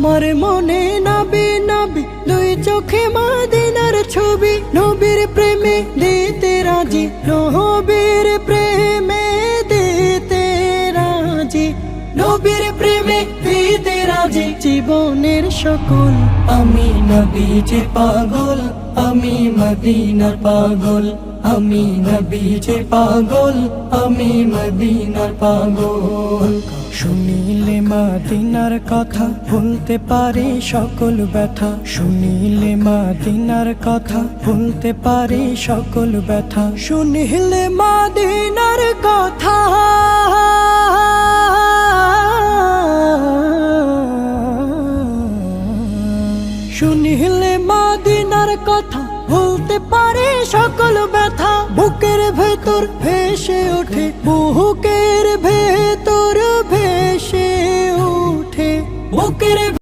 আমার মনে নবী নবী দুই চোখে মদিনার ছবি, নবীর প্রেমে দিতে রাজি, নবীর প্রেমে দিতে রাজি, নবীর প্রেমে দিতে রাজি। জীবনের সকল আমি নবীজির পাগল, আমি মদিনার পাগল, আমি নবীজির পাগল, আমি মদিনার পাগল। শুনিলে মদিনার কথা ভুলতে পারি সকল ব্যথা, শুনিলে মদিনার কথা ভুলতে পারি সকল ব্যথা, শুনিলে মদিনার কথা শুনিলে মদিনার কথা ভুলতে পারি সকল ব্যথা। বুকের ভেতর ভেসে ওঠে, বুকের ভেতর ভেসে ওঠে, বুকের